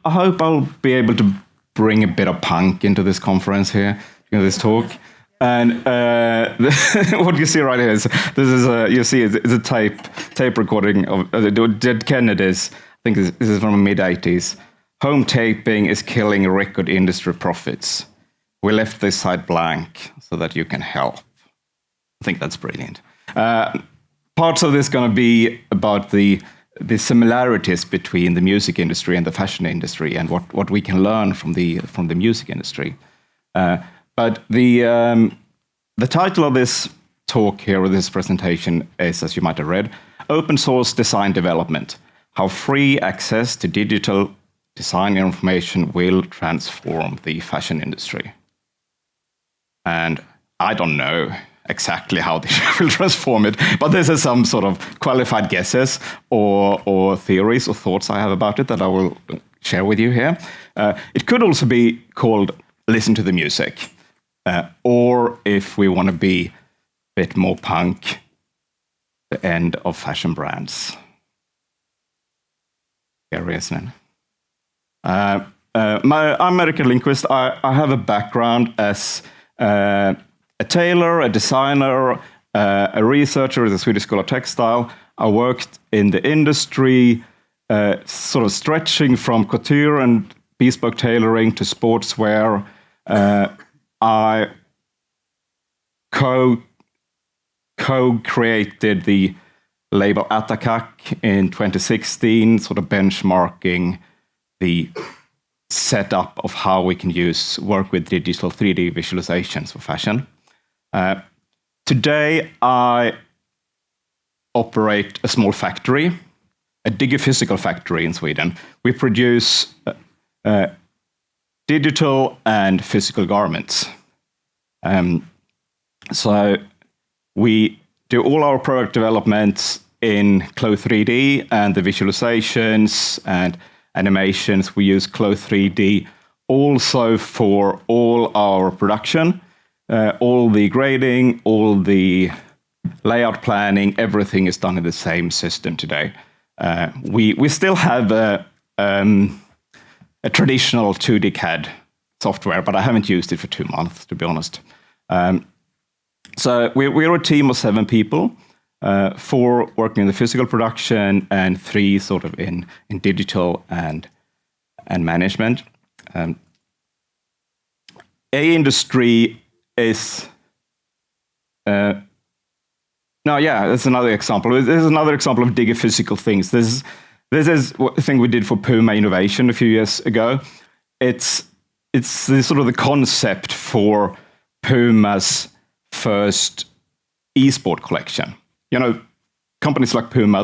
I hope I'll be able to bring a bit of punk into this conference here, this talk. And what you see right here is it's a tape recording of Dead Kennedys. I think this is from the mid-'80s. Home taping is killing record industry profits. We left this side blank so that you can help. I think that's brilliant. Parts of this going to be about the similarities between the music industry and the fashion industry, and what we can learn from the music industry. But the title of this talk here, or this presentation, is, as you might have read, Open Source Design Development: How Free Access to Digital Design Information Will Transform the Fashion Industry. And I don't know exactly how this will transform it, but this is some sort of qualified guesses or theories or thoughts I have about it that I will share with you here. It could also be called Listen to the Music, or if we want to be a bit more punk, the end of fashion brands. Scary, isn't it? I'm a medical linguist. I have a background as a tailor, a designer, a researcher at the Swedish School of Textile. I worked in the industry, sort of stretching from couture and bespoke tailoring to sportswear. I co-created the label Attack in 2016, sort of benchmarking the setup of how we can work with digital 3D visualizations for fashion. Today, I operate a small factory, a digiphysical factory in Sweden. We produce digital and physical garments. So we do all our product developments in Clo3D, and the visualizations and animations. We use Clo3D also for all our production, all the grading, all the layout planning, everything is done in the same system today. We still have a traditional 2D CAD software, but I haven't used it for 2 months, to be honest. So we're a team of 7 people, 4 working in the physical production and 3 sort of in digital and management. Industri is that's another example. This is another example of digiphysical things. This is a thing we did for Puma Innovation a few years ago. It's sort of the concept for Puma's first esport collection. You know, companies like Puma,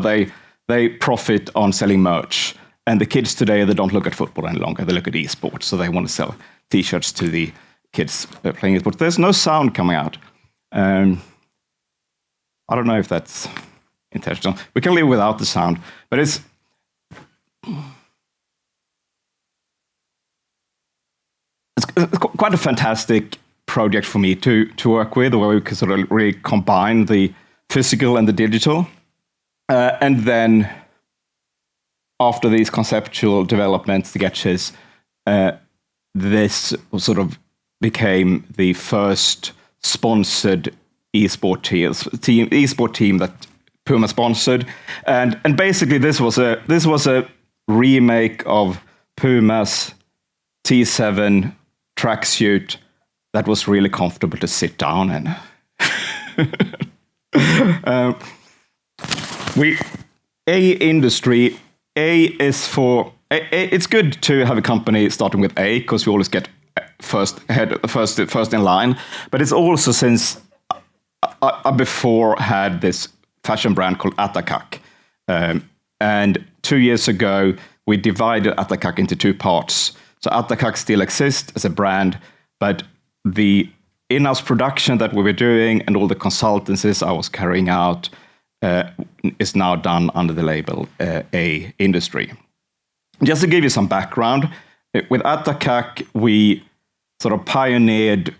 they profit on selling merch, and the kids today, they don't look at football any longer. They look at esports, so they want to sell T-shirts to the kids playing esports. There's no sound coming out. I don't know if that's intentional. We can live without the sound, but it's quite a fantastic project for me to work with, where we can sort of really combine the physical and the digital. And then after these conceptual developments, the sketches, this sort of became the first sponsored esport team that Puma sponsored, and basically this was a remake of Puma's T7 tracksuit that was really comfortable to sit down in. Industri. A is for. It's good to have a company starting with A, because you always get first in line. But it's also, since I before had this fashion brand called Attack, and 2 years ago we divided Attack into 2 parts. So Attack still exists as a brand, but the in-house production that we were doing and all the consultancies I was carrying out is now done under the label A Industry. Just to give you some background, with Attack we sort of pioneered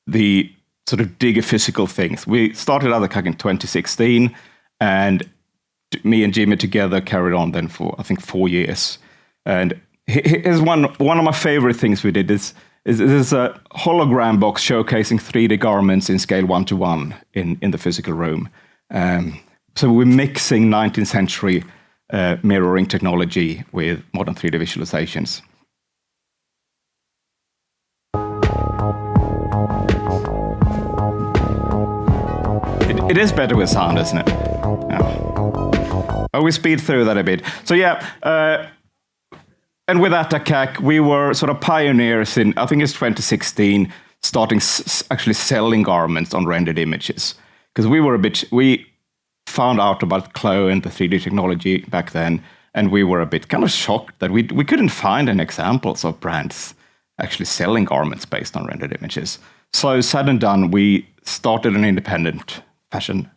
the sort of digiphysical things. We started Attack in 2016, and me and Jimmy together carried on then for, I think, 4 years. And here's one of my favorite things we did is a hologram box showcasing 3D garments in scale 1:1 in the physical room. So we're mixing 19th century mirroring technology with modern 3D visualizations. It is better with sound, isn't it? Yeah. Oh, we speed through that a bit. So yeah, and with Attack, we were sort of pioneers in, I think it's 2016, starting actually selling garments on rendered images. Because we found out about Clo and the 3D technology back then, and we were a bit kind of shocked that we couldn't find any examples of brands actually selling garments based on rendered images. So said and done, we started an independent fashion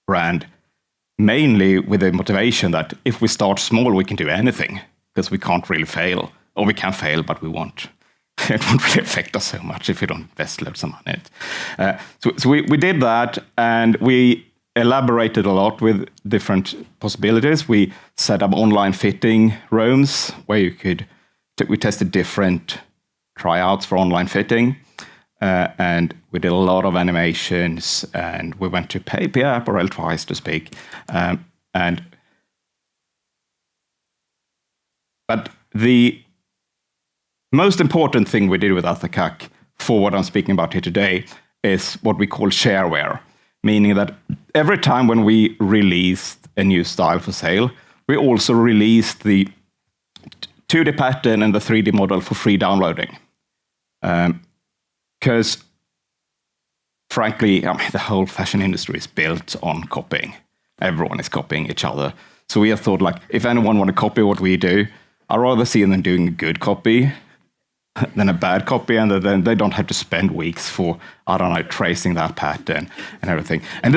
brand, mainly with the motivation that if we start small, we can do anything, because we can't really fail. Or we can fail, but we won't. It won't really affect us so much if we don't invest loads of money in it. So we did that, and we elaborated a lot with different possibilities. We set up online fitting rooms where we tested different tryouts for online fitting. And we did a lot of animations, and we went to pay Apparel twice to speak. But the most important thing we did with Athakak for what I'm speaking about here today is what we call shareware, meaning that every time when we released a new style for sale, we also released the 2D pattern and the 3D model for free downloading. Because, frankly, the whole fashion industry is built on copying. Everyone is copying each other. So we have thought, like, if anyone want to copy what we do, I'd rather see them doing a good copy than a bad copy, and then they don't have to spend weeks for, I don't know, tracing that pattern and everything. And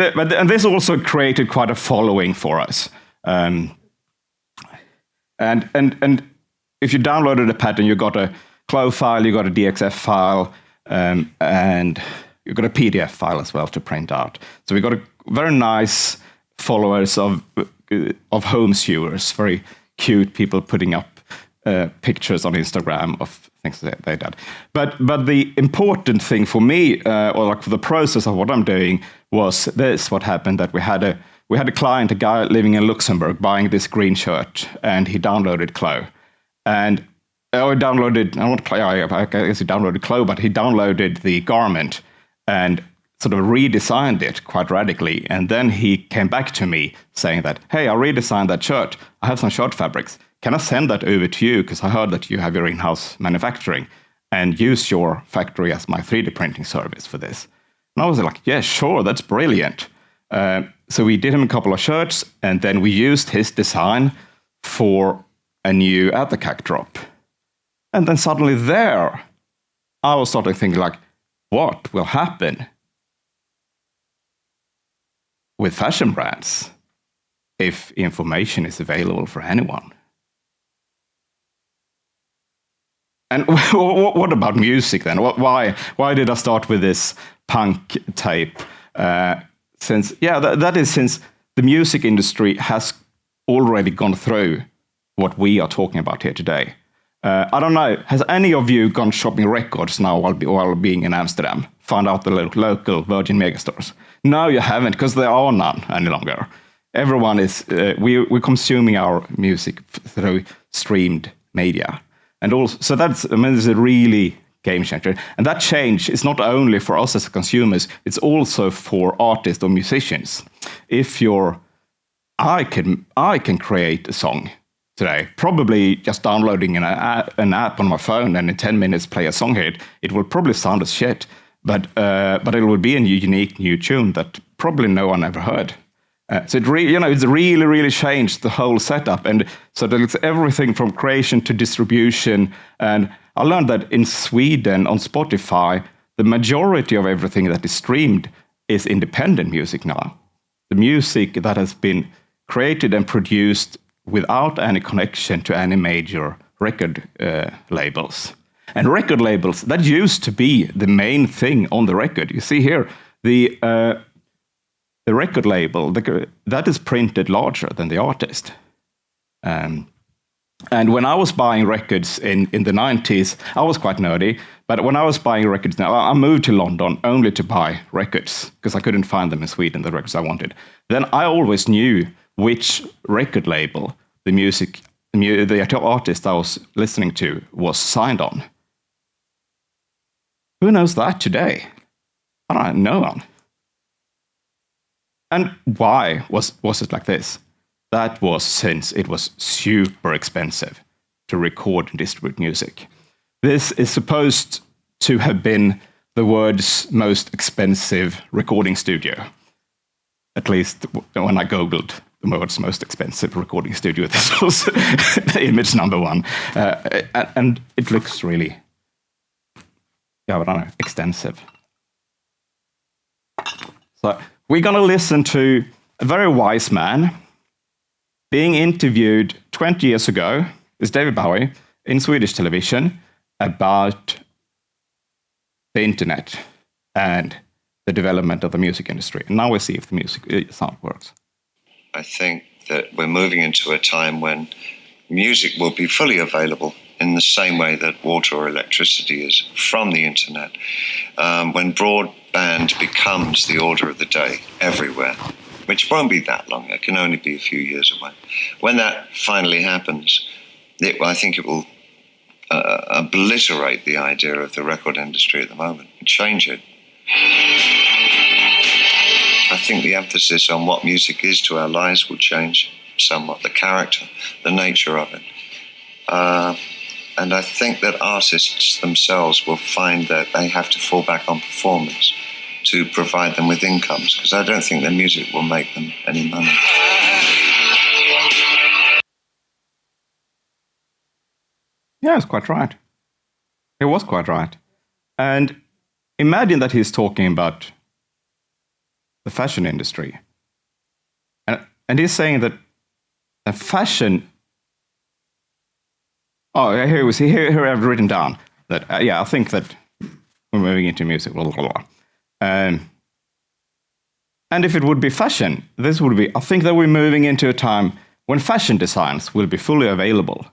this also created quite a following for us. And if you downloaded a pattern, you got a CLO file, you got a DXF file, and you got a PDF file as well to print out. So we got a very nice followers of home sewers, very cute people putting up pictures on Instagram of things that they did. But the important thing for me, or like for the process of what I'm doing, was this: what happened that we had a client, a guy living in Luxembourg, buying this green shirt, and he downloaded CLO, and I guess he downloaded CLO, but he downloaded the garment and sort of redesigned it quite radically. And then he came back to me saying that, hey, I redesigned that shirt. I have some shirt fabrics. Can I send that over to you? Because I heard that you have your in-house manufacturing, and use your factory as my 3D printing service for this. And I was like, yeah, sure, that's brilliant. So we did him a couple of shirts, and then we used his design for a new Athakak drop. And then suddenly there, I was starting thinking, like, what will happen with fashion brands if information is available for anyone? And what about music then? Why did I start with this punk tape? Since the music industry has already gone through what we are talking about here today. I don't know, has any of you gone shopping records now while being in Amsterdam? Found out the local Virgin megastores? No, you haven't, because there are none any longer. Everyone is, we're consuming our music through streamed media. And also, so this is a really game changer. And that change is not only for us as consumers, it's also for artists or musicians. I can create a song today, probably just downloading an app on my phone, and in 10 minutes play a song here. It will probably sound as shit, but it will be a unique new tune that probably no one ever heard. So it's really changed the whole setup, and so it's everything from creation to distribution. And I learned that in Sweden on Spotify, the majority of everything that is streamed is independent music now. The music that has been created and produced without any connection to any major record labels. And record labels, that used to be the main thing on the record. You see here, the record label, that is printed larger than the artist. And when I was buying records in the 90s, I was quite nerdy, but when I was buying records now, I moved to London only to buy records because I couldn't find them in Sweden, the records I wanted. Then I always knew which record label the artist I was listening to was signed on. Who knows that today? I don't know, no one. And why was it like this? That was since it was super expensive to record and distribute music. This is supposed to have been the world's most expensive recording studio. At least when I Googled the world's most expensive recording studio, this was the image number one. And it looks really, I don't know, extensive. So we're going to listen to a very wise man being interviewed 20 years ago, is David Bowie, in Swedish television about the internet and the development of the music industry. And now we see if the music sound works. I think that we're moving into a time when music will be fully available in the same way that water or electricity is from the internet. When broadband becomes the order of the day everywhere, which won't be that long, it can only be a few years away. When that finally happens, I think it will obliterate the idea of the record industry at the moment and change it. I think the emphasis on what music is to our lives will change somewhat, the character, the nature of it. And I think that artists themselves will find that they have to fall back on performance to provide them with incomes, because I don't think their music will make them any money. Yeah, it's quite right. He was quite right. And imagine that he's talking about the fashion industry. And he's saying that the fashion... Oh, here I've written down that, I think that we're moving into music, blah, blah, blah. And if it would be fashion, I think that we're moving into a time when fashion designs will be fully available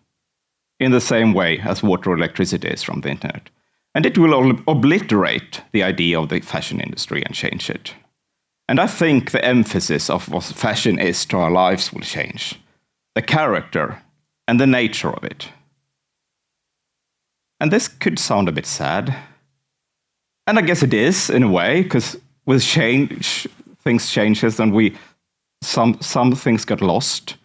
in the same way as water or electricity is from the internet. And it will obliterate the idea of the fashion industry and change it. And I think the emphasis of what fashion is to our lives will change. The character and the nature of it. And this could sound a bit sad. And I guess it is, in a way, because with change, things changes and some things get lost.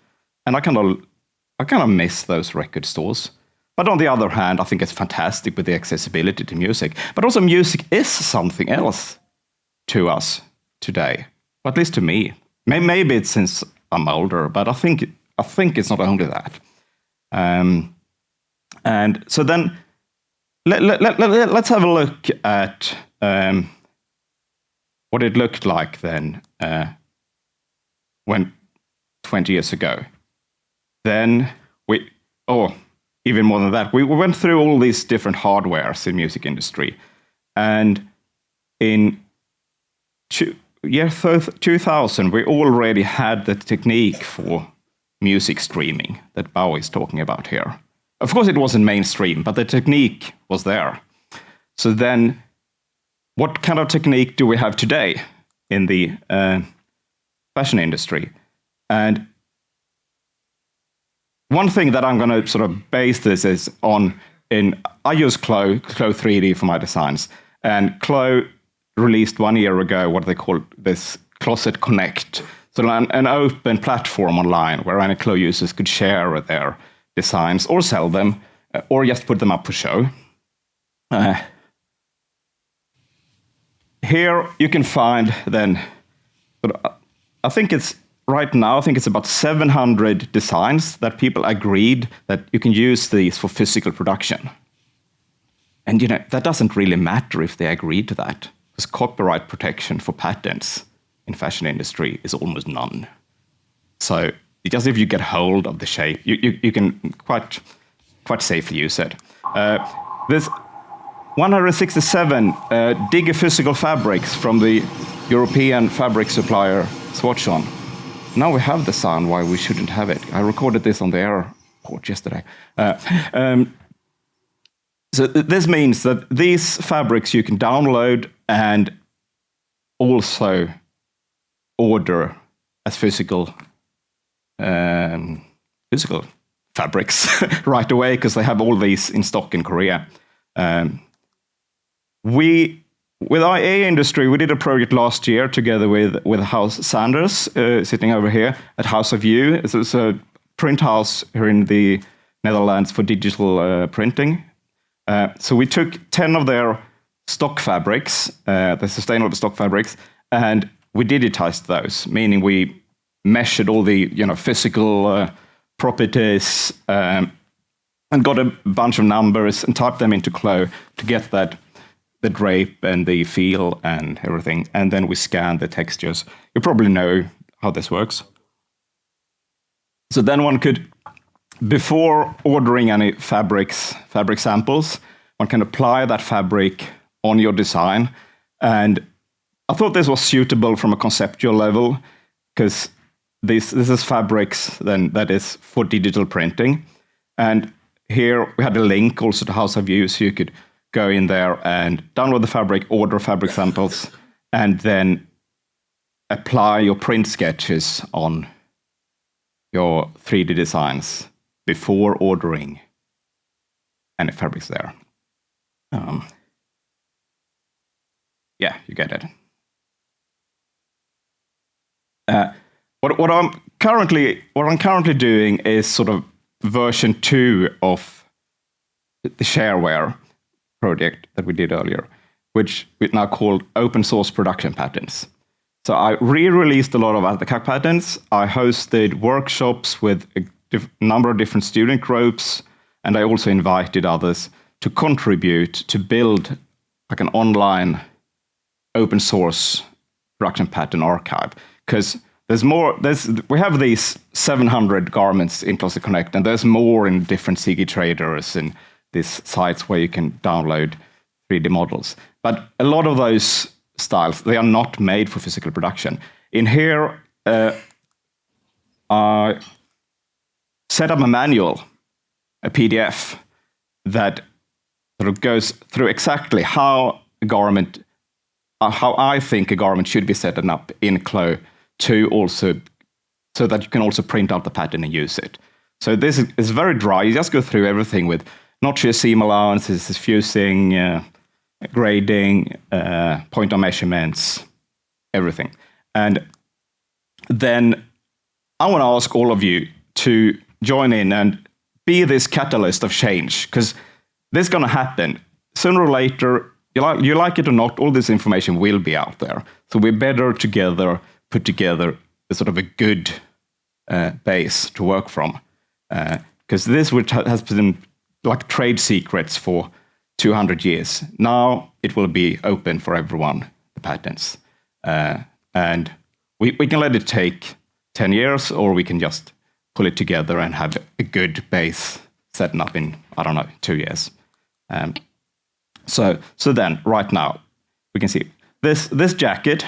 And I kind of miss those record stores. But on the other hand, I think it's fantastic with the accessibility to music. But also music is something else to us today, or at least to me. Maybe it's since I'm older, but I think it's not only that. And so then let's have a look at what it looked like then when 20 years ago. Then even more than that, we went through all these different hardwares in music industry. And in year 2000, we already had the technique for music streaming that Bowie is talking about here. Of course, it wasn't mainstream, but the technique was there. So then, what kind of technique do we have today in the fashion industry? And one thing that I'm going to sort of base this is on, I use Clo 3D for my designs. And Clo released 1 year ago what they call this Closet Connect. So an open platform online where any Clo users could share their designs or sell them or just put them up for show. Here you can find then, I think it's about 700 designs that people agreed that you can use these for physical production. And that doesn't really matter if they agreed to that, because copyright protection for patents in fashion industry is almost none. So just if you get hold of the shape, you can quite safely use it. There's 167 dig-a-physical fabrics from the European fabric supplier Swatch on. Now we have the sound why we shouldn't have it. I recorded this on the air report yesterday. So this means that these fabrics you can download and also order as physical fabrics right away, because they have all these in stock in Korea. With our industry, we did a project last year together with House Sanders, sitting over here at House of You. It's a print house here in the Netherlands for digital printing. So we took 10 of their stock fabrics, the sustainable stock fabrics, and we digitized those, meaning we measured all the physical properties and got a bunch of numbers and typed them into Clo to get the drape and the feel and everything. And then we scanned the textures. You probably know how this works. So then one could, before ordering any fabric samples, one can apply that fabric on your design. And I thought this was suitable from a conceptual level, because this is fabrics then that is for digital printing. And here we had a link also to House of You, so you could go in there and download the fabric, order fabric samples, and then apply your print sketches on your 3D designs before ordering any fabrics there. Yeah, you get it. What I'm currently doing is sort of version 2 of the shareware project that we did earlier, which we now called open source production patterns. So I re-released a lot of AutoCAD patterns. I hosted workshops with a number of different student groups, and I also invited others to contribute to build like an online open source production pattern archive. Because we have these 700 garments in Closet Connect, and there's more in different CG traders and these sites where you can download 3D models. But a lot of those styles, they are not made for physical production. In here, I set up a manual, a PDF, that sort of goes through exactly how I think a garment should be set up in Clo, so that you can also print out the pattern and use it. So this is very dry. You just go through everything with notch seam allowances, fusing, grading, point on measurements, everything. And then I want to ask all of you to join in and be this catalyst of change, because this is going to happen. Sooner or later, you like it or not, all this information will be out there. So we better together put together a sort of a good base to work from. Because this, which has been like trade secrets for 200 years, now it will be open for everyone, the patents. And we can let it take 10 years, or we can just pull it together and have a good base set up in, 2 years. So then, right now, we can see this jacket.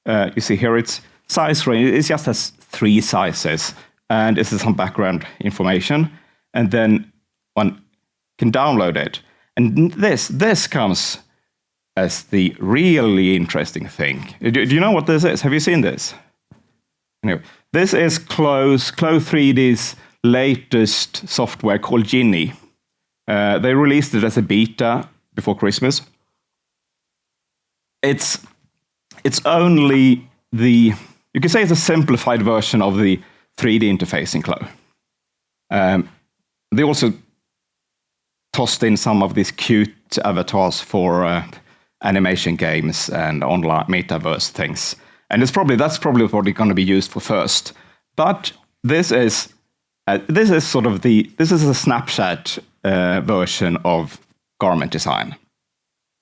You see here, its size range, it just has 3 sizes, and this is some background information. And then one can download it. And this comes as the really interesting thing. Do you know what this is? Have you seen this? Anyway, this is Clo 3D's latest software called Ginny. They released it as a beta before Christmas. It's only you can say it's a simplified version of the 3D interface in Clo. They also tossed in some of these cute avatars for animation games and online metaverse things. And that's probably what it's going to be used for first. But this is a snapshot version of garment design.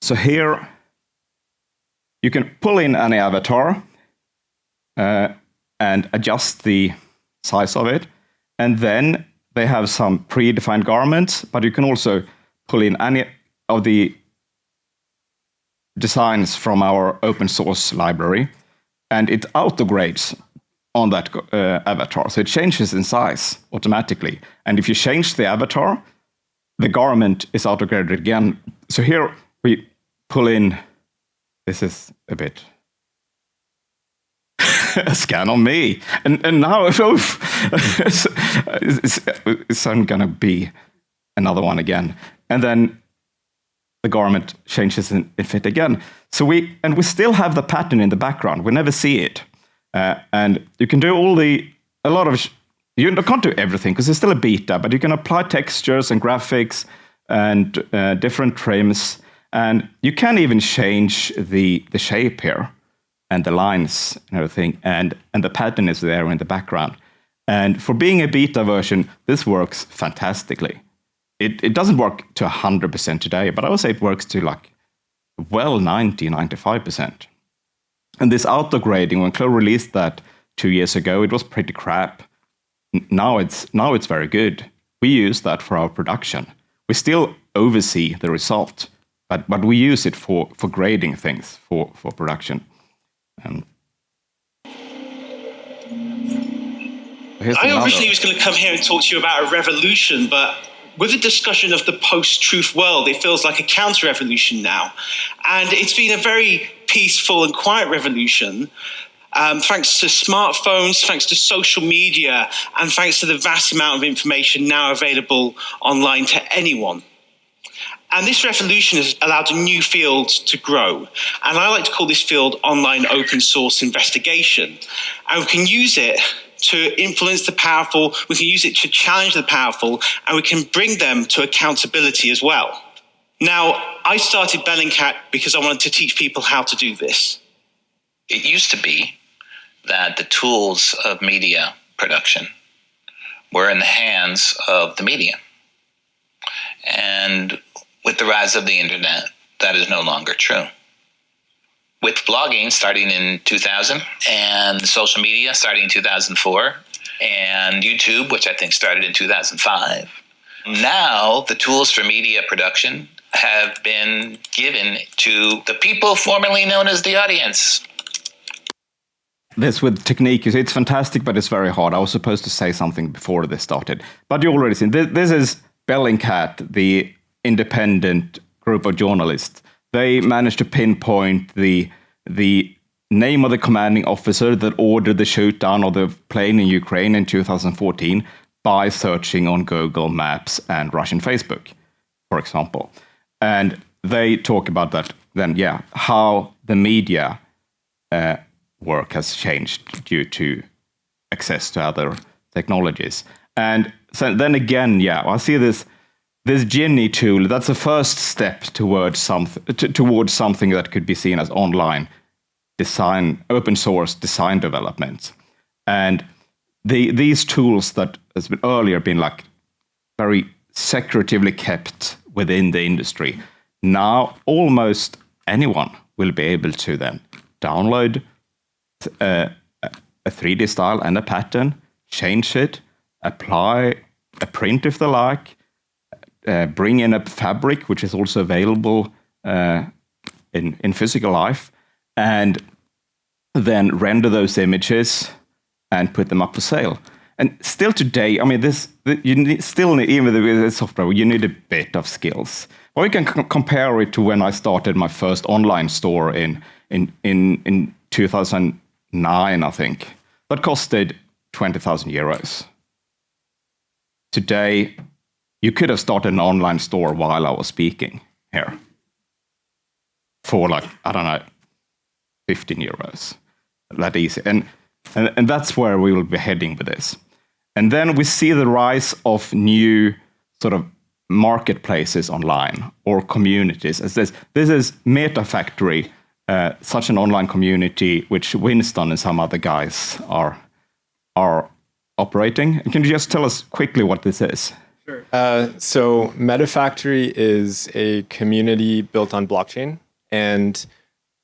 So here you can pull in any avatar and adjust the size of it. And then they have some predefined garments, but you can also pull in any of the designs from our open source library, and it auto-grades on that avatar. So it changes in size automatically. And if you change the avatar, the garment is auto-graded again. So here we pull in, this is a bit a scan on me. And now it's going to be another one again. And then the garment changes in fit again. So we still have the pattern in the background. We never see it. And you can do you can't do everything because it's still a beta, but you can apply textures and graphics and different trims. And you can even change the shape here and the lines and everything. And the pattern is there in the background. And for being a beta version, this works fantastically. It doesn't work to 100% today, but I would say it works to 95%. And this auto grading, when Chloe released that 2 years ago, it was pretty crap. Now it's very good. We use that for our production. We still oversee the result, but we use it for grading things for production. I originally was going to come here and talk to you about a revolution, but with the discussion of the post-truth world, it feels like a counter-revolution now. And it's been a very peaceful and quiet revolution, thanks to smartphones, thanks to social media, and thanks to the vast amount of information now available online to anyone. And this revolution has allowed a new field to grow. And I like to call this field online open source investigation. And we can use it to influence the powerful, we can use it to challenge the powerful, and we can bring them to accountability as well. Now, I started Bellingcat because I wanted to teach people how to do this. It used to be that the tools of media production were in the hands of the media. And with the rise of the internet, that is no longer true. With blogging starting in 2000 and social media starting in 2004 and YouTube, which I think started in 2005, now the tools for media production have been given to the people formerly known as the audience. This with technique, it's fantastic, but it's very hard. I was supposed to say something before this started. But you already seen, this is Bellingcat, the independent group of journalists. They managed to pinpoint the name of the commanding officer that ordered the shoot down of the plane in Ukraine in 2014 by searching on Google Maps and Russian Facebook, for example. And they talk about that then, how the media work has changed due to access to other technologies. And so then again, I see this Ginny tool. That's the first step towards something that could be seen as online design, open source design development. And these tools that has been earlier been very secretively kept within the industry. Now almost anyone will be able to then download a 3D style and a pattern, change it, apply a print if they like, bring in a fabric, which is also available in physical life, and then render those images and put them up for sale. And still today, I mean, even with the software, you need a bit of skills. Or you can compare it to when I started my first online store in 2009, I think. That costed 20,000 euros. Today, you could have started an online store while I was speaking here for 15 euros. That easy. And that's where we will be heading with this. And then we see the rise of new sort of marketplaces online or communities. As this is Meta Factory, such an online community which Winston and some other guys are operating. Can you just tell us quickly what this is? Sure. So Meta Factory is a community built on blockchain, and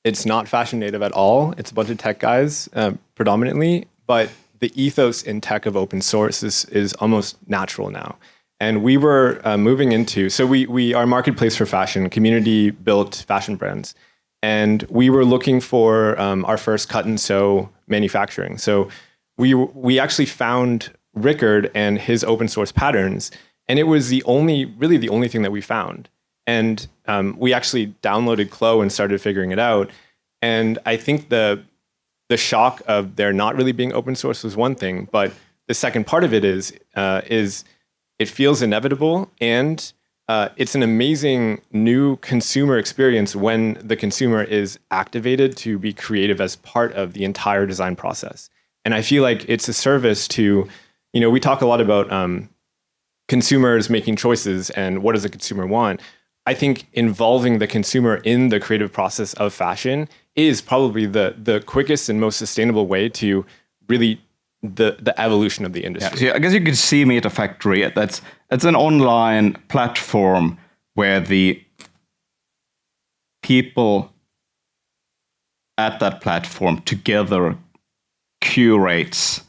it's not fashion native at all. It's a bunch of tech guys predominantly, but the ethos in tech of open source is almost natural now. And we were moving into, so we are a marketplace for fashion, community built fashion brands. And we were looking for our first cut and sew manufacturing. So we actually found Rickard and his open source patterns, and it was really the only thing that we found. And we actually downloaded Clo and started figuring it out. And I think the shock of there not really being open source was one thing, but the second part of it is it feels inevitable, and it's an amazing new consumer experience when the consumer is activated to be creative as part of the entire design process. And I feel like it's a service to, we talk a lot about consumers making choices and what does a consumer want. I think involving the consumer in the creative process of fashion is probably the quickest and most sustainable way to really the evolution of the industry. Yeah, I guess you could see Me at a Factory. It's an online platform where the people at that platform together curates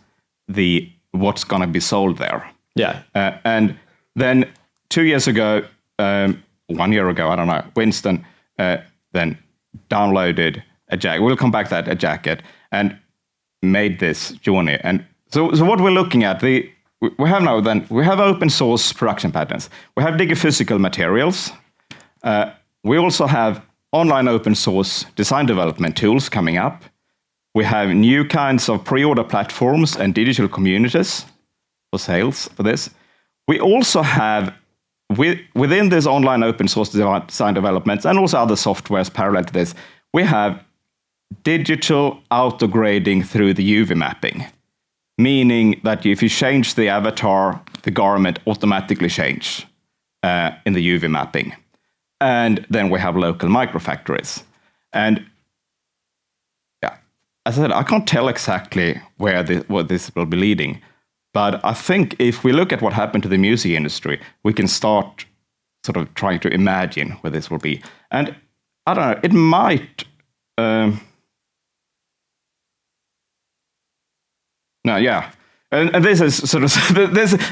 what's going to be sold there. Yeah. And then 2 years ago, 1 year ago, I don't know, Winston then downloaded a jacket. We'll come back to that, a jacket, and made this journey. And so what we're looking at, we have open source production patterns. We have digiphysical materials. We also have online open source design development tools coming up. We have new kinds of pre-order platforms and digital communities for sales for this. We also have, within this online open source design developments and also other softwares parallel to this, we have digital auto-grading through the UV mapping, meaning that if you change the avatar, the garment automatically change in the UV mapping. And then we have local microfactories. And yeah, as I said, I can't tell exactly what this will be leading. But I think if we look at what happened to the music industry, we can start sort of trying to imagine where this will be. And I don't know, it might... And this is sort of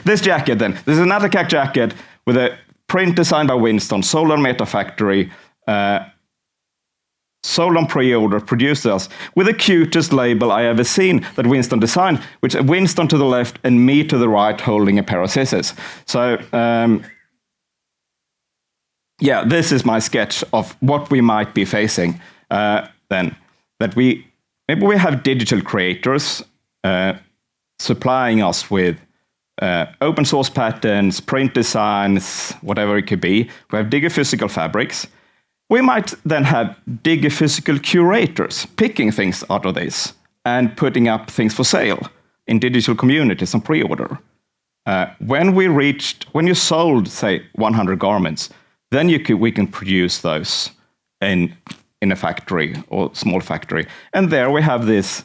this jacket then. This is an Atacak jacket with a print designed by Winston, sold on Meta Factory, sold on pre-order, produced us with the cutest label I ever seen that Winston designed, which Winston to the left and me to the right holding a pair of scissors. So this is my sketch of what we might be facing then. That we have digital creators supplying us with open source patterns, print designs, whatever it could be. We have digiphysical fabrics. We might then have digiphysical curators picking things out of this and putting up things for sale in digital communities and pre-order. When you sold, say, 100 garments, then we can produce those in a factory or small factory. And there we have this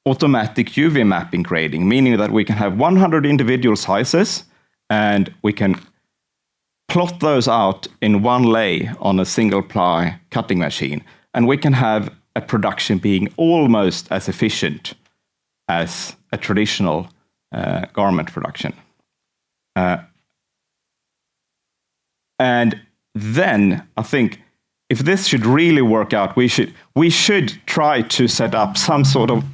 automatic UV mapping grading, meaning that we can have 100 individual sizes and we can plot those out in one lay on a single ply cutting machine. And we can have a production being almost as efficient as a traditional garment production. And then I think if this should really work out, we should try to set up some sort of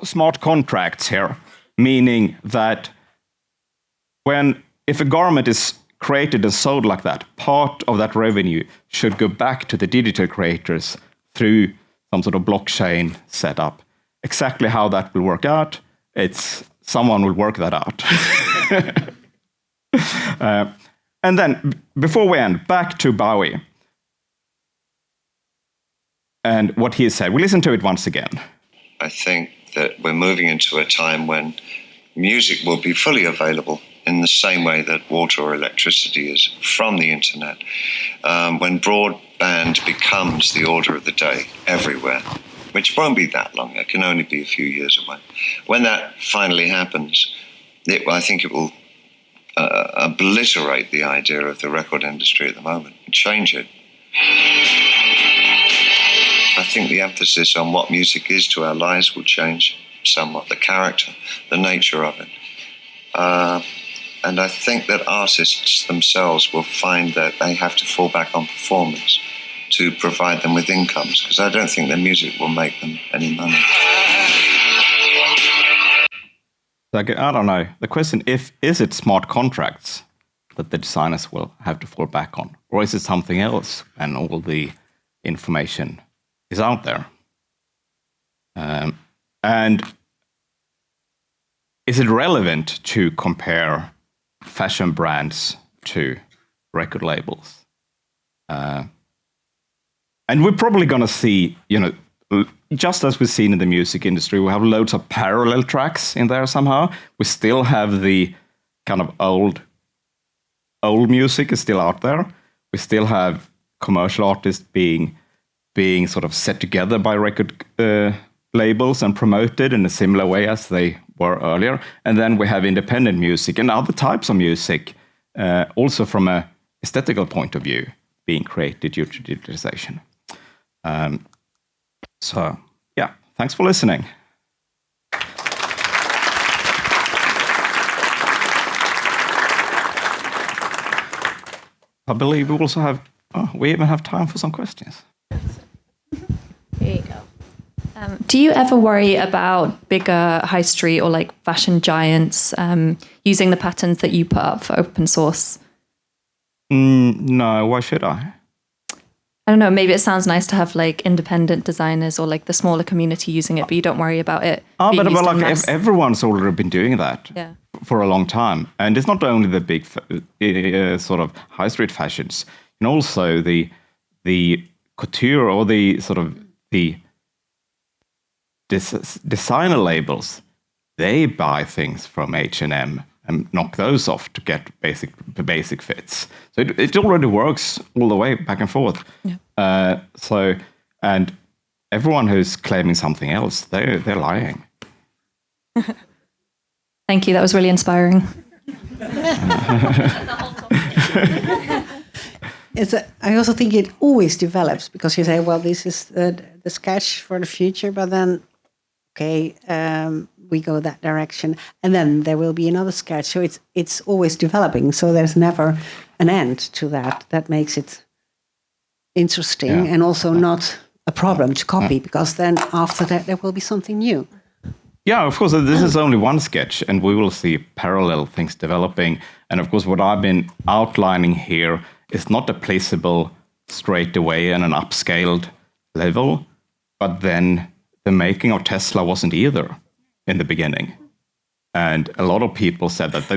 smart contracts here, meaning that if a garment is created and sold like that, part of that revenue should go back to the digital creators through some sort of blockchain setup. Exactly how that will work out, someone will work that out. And then, before we end, back to Bowie and what he said. We listen to it once again. I think that we're moving into a time when music will be fully available in the same way that water or electricity is from the internet. When broadband becomes the order of the day everywhere, which won't be that long, it can only be a few years away. When that finally happens, I think it will obliterate the idea of the record industry at the moment, change it. I think the emphasis on what music is to our lives will change somewhat, the character, the nature of it. And I think that artists themselves will find that they have to fall back on performance to provide them with incomes, because I don't think their music will make them any money. Like, I don't know. The question is it smart contracts that the designers will have to fall back on, or is it something else and all the information is out there? And is it relevant to compare fashion brands to record labels? And we're probably going to see, just as we've seen in the music industry, we have loads of parallel tracks in there somehow. We still have the kind of old music is still out there. We still have commercial artists being sort of set together by record labels and promoted in a similar way as they were earlier. And then we have independent music and other types of music, also from a aesthetical point of view, being created due to digitalization. So, yeah, thanks for listening. I believe we also have, we even have time for some questions. Here you go. Do you ever worry about bigger high street or like fashion giants using the patterns that you put up for open source? No, why should I? I don't know, maybe it sounds nice to have like independent designers or like the smaller community using it, but you don't worry about it. But like everyone's already been doing that for a long time. And it's not only the big sort of high street fashions, and also the couture or the sort of the designer labels. They buy things from H&M and knock those off to get basic fits. So it already works all the way back and forth. Yeah. And everyone who's claiming something else, they're lying. Thank you. That was really inspiring. I also think it always develops because you say, well, this is the sketch for the future, but then, okay, we go that direction, and then there will be another sketch. So it's always developing. So there's never an end to that. That makes it interesting and also not a problem to copy, because then after that there will be something new. Yeah, of course, this is only one sketch, and we will see parallel things developing. And of course, what I've been outlining here is not applicable straight away in an upscaled level, but then the making of Tesla wasn't either in the beginning. And a lot of people said that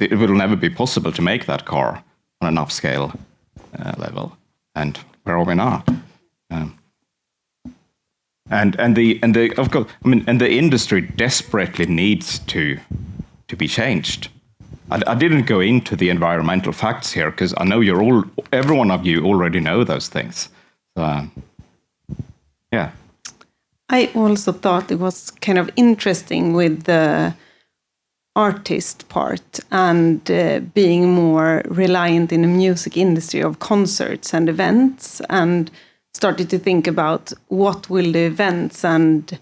it will never be possible to make that car on an upscale level. And where are we now? And the of course, I mean, and the industry desperately needs to be changed. I didn't go into the environmental facts here because I know every one of you already know those things. So, yeah. I also thought it was kind of interesting with the artist part and being more reliant in the music industry of concerts and events, and started to think about what will the events and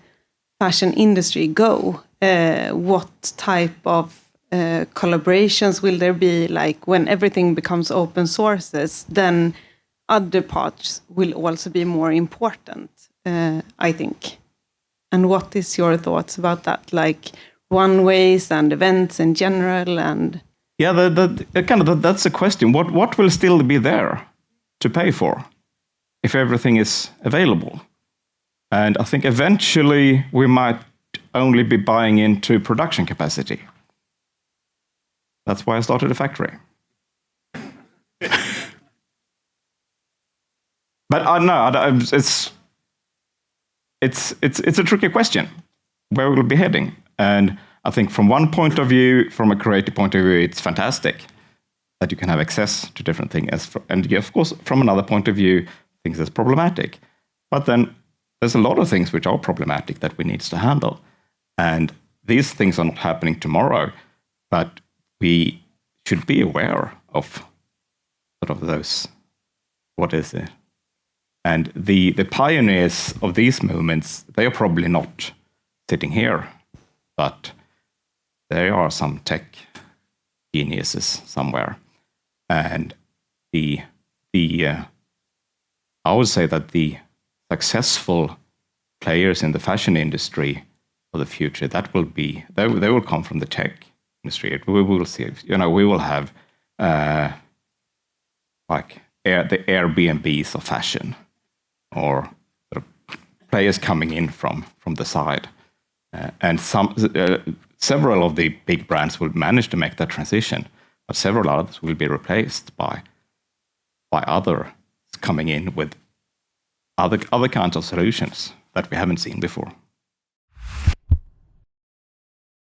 fashion industry go? What type of collaborations will there be? Like when everything becomes open sources, then other parts will also be more important, I think. And what is your thoughts about that? Like runways and events in general, and that's the question. What will still be there to pay for if everything is available? And I think eventually we might only be buying into production capacity. That's why I started a factory. But I know it's a tricky question. Where we'll be heading? And I think from one point of view, from a creative point of view, it's fantastic that you can have access to different things. And of course, from another point of view, things that's problematic. But then there's a lot of things which are problematic that we need to handle. And these things are not happening tomorrow, but we should be aware of sort of those, what is it? And the pioneers of these movements, they are probably not sitting here, but there are some tech geniuses somewhere. And I would say that the successful players in the fashion industry for the future, that will be they will come from the tech industry. We will see, we will have the Airbnbs of fashion, or sort of players coming in from the side, and several of the big brands will manage to make that transition, but several others will be replaced by others coming in with other kinds of solutions that we haven't seen before.